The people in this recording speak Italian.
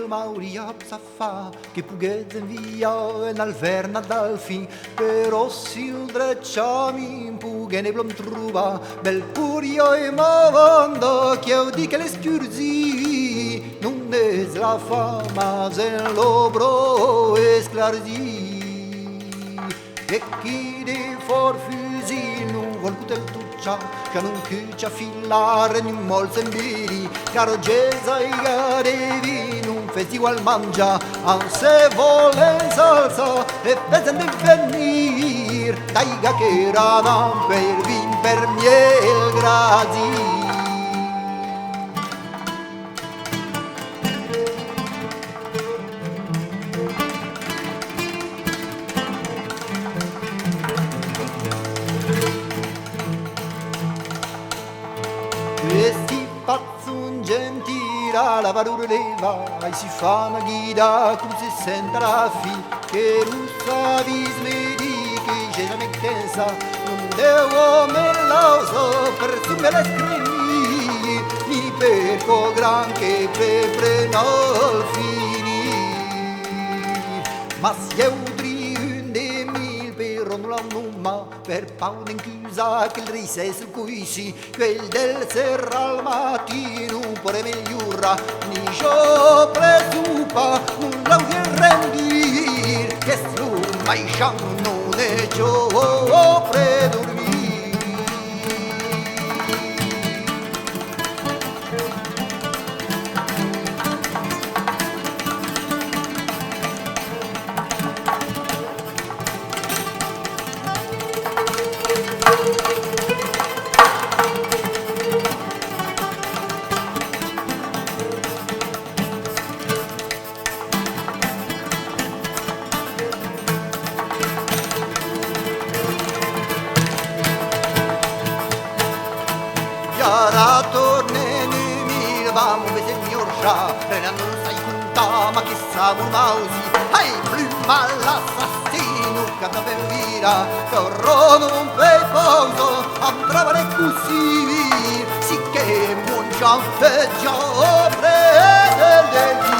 Mauria sa fa che pughezze via e n'alverna dal fin però sil drecciami in pughe ne blom truva bel purio e mavanda che io di che le scurzi non es la fama zen l'obro e sclarzi e chi di forfusi non vuol cutel tuccia che non cuccia filare ni mol sembiri caro gesa e garevi non festival mangia an se volen salsa e pesen de venir daiga che rana per vin per miel grazi e si pazzo un gentira la varur leva e si fa una guida come si sente la fi che russa vismedi che c'è la mecchesa non devo me la uso per su me la scrivi mi perco gran che preno il finir ma si è udri un de mil per non la numma per paura in chiusa che il rise su cui si quel del serra al mattino pure migliora ni io presupa non la vuoi rendir che su mai non è ciò predormir Yara torne mil vamos ve señor Shah Renando non sai conta ma che sa un mausi Hai pluma l'assassino che da per vira Corrono un peposo andravane così Sì che buon ciao e già prende del